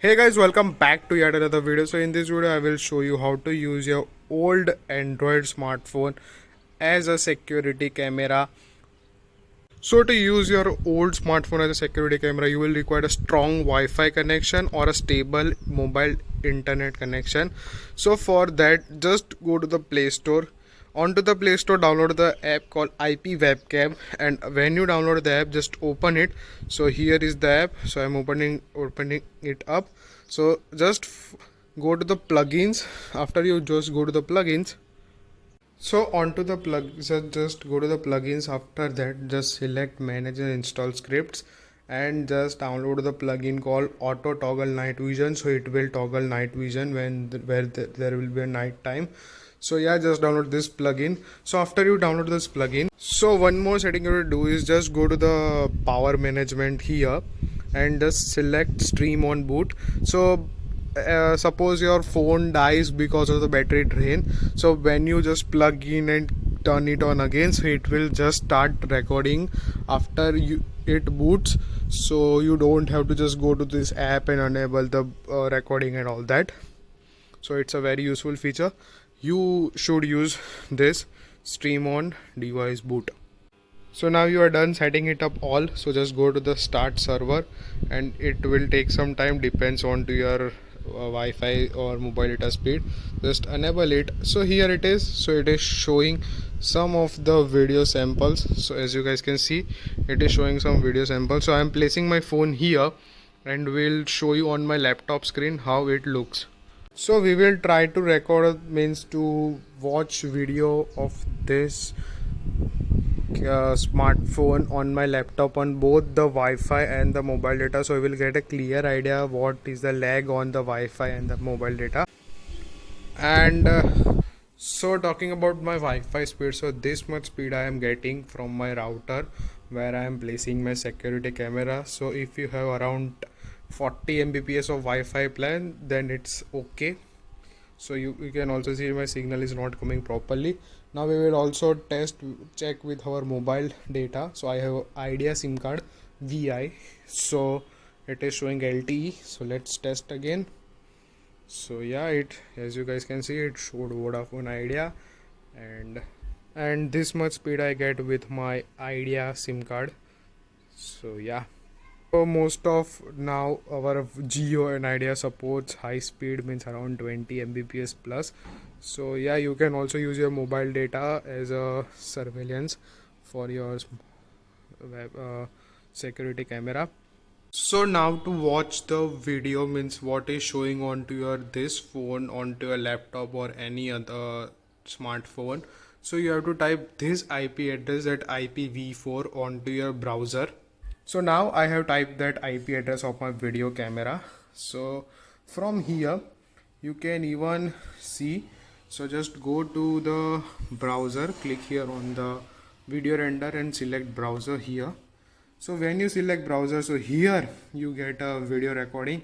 Hey guys, welcome back to yet another video. So in this video I will show you how to use your old Android smartphone as a security camera. So to use your old smartphone as a security camera, you will require a strong Wi-Fi connection or a stable mobile internet connection. So for that, just go to the Play Store. Onto the Play Store, download the app called IP Webcam, and when you download the app, just open it. So here is the app. So I'm opening it up. So just go to the plugins. After you just go to the plugins, so onto the just go to the plugins. After that, just select manage and install scripts and just download the plugin called auto toggle night vision. So it will toggle night vision when there will be a night time. So yeah, just download this plugin. So after you download this plugin, so one more setting you will do is just go to the power management here and just select stream on boot. So suppose your phone dies because of the battery drain, so when you just plug in and turn it on again, so it will just start recording after it boots. So you don't have to just go to this app and enable the recording and all that. So it's a very useful feature. You should use this stream on device boot. So now you are done setting it up all. So just go to the start server and it will take some time, depends on to your Wi-Fi or mobile data speed. Just enable it. So here it is. So it is showing some of the video samples. So as you guys can see, it is showing some video samples. So I am placing my phone here and will show you on my laptop screen how it looks. So we will try to record, means to watch video of this smartphone on my laptop on both the Wi-Fi and the mobile data, so I will get a clear idea what is the lag on the Wi-Fi and the mobile data. And so talking about my Wi-Fi speed, so this much speed I am getting from my router where I am placing my security camera. So if you have around 40 Mbps of Wi-Fi plan, then it's okay. So you can also see my signal is not coming properly. Now we will also check with our mobile data. So I have Idea SIM card VI, so it is showing LTE. So let's test again. So yeah, it, as you guys can see, it showed Vodafone Idea, and this much speed I get with my Idea SIM card. So yeah. So most of now our Jio and Idea supports high speed, means around 20 Mbps plus. So yeah, you can also use your mobile data as a surveillance for your web security camera. So now to watch the video, means what is showing onto your this phone, onto your laptop or any other smartphone. So you have to type this IP address at IPv4 onto your browser. So now I have typed that IP address of my video camera. So from here you can even see. So just go to the browser, click here on the video render and select browser here. So when you select browser, so here you get a video recording.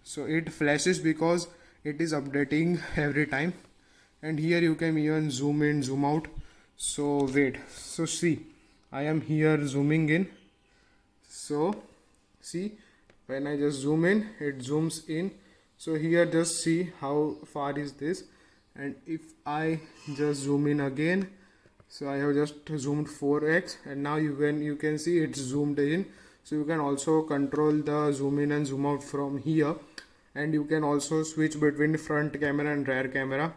So it flashes because it is updating every time, and here you can even zoom in, zoom out. So wait, so see, I am here zooming in. So see, when I just zoom in, it zooms in. So here just see how far is this, and if I just zoom in again, so I have just zoomed 4x, and now you can see it's zoomed in. So you can also control the zoom in and zoom out from here, and you can also switch between front camera and rear camera.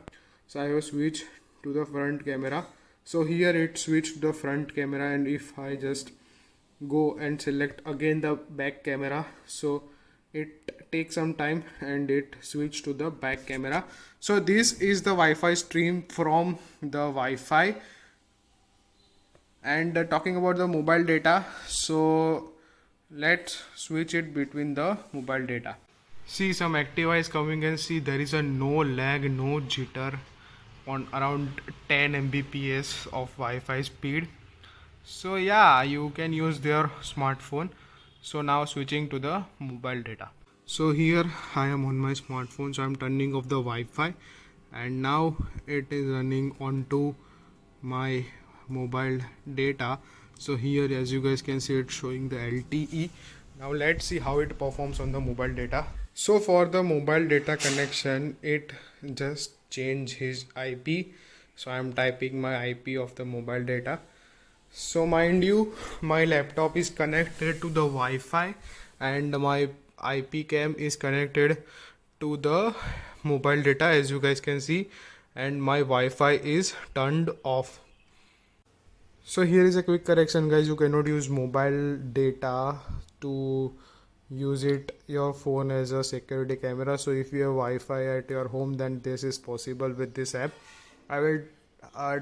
So I have switched to the front camera. So here it switched the front camera, and if I just go and select again the back camera, so it takes some time and it switched to the back camera. So this is the Wi-Fi stream from the Wi-Fi. And talking about the mobile data, so let's switch it between the mobile data. See, some Activa is coming and see there is a no lag, no jitter on around 10 Mbps of Wi-Fi speed. So yeah, you can use their smartphone. So now switching to the mobile data. So here I am on my smartphone, so I'm turning off the Wi-Fi, and now it is running onto my mobile data. So here, as you guys can see, it's showing the LTE. Now let's see how it performs on the mobile data. So for the mobile data connection, it just change his IP. So I'm typing my IP of the mobile data. So mind you, my laptop is connected to the Wi-Fi and my IP cam is connected to the mobile data, as you guys can see, and my Wi-Fi is turned off. So here is a quick correction, guys. You cannot use mobile data to use it your phone as a security camera. So if you have Wi-Fi at your home, then this is possible with this app. I will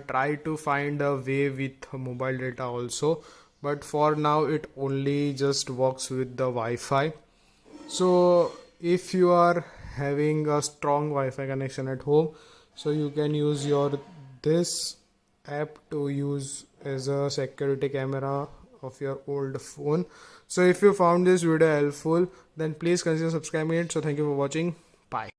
try to find a way with mobile data also, but for now it only just works with the Wi-Fi. So if you are having a strong Wi-Fi connection at home, so you can use your this app to use as a security camera of your old phone. So if you found this video helpful, then please consider subscribing it. So thank you for watching. Bye.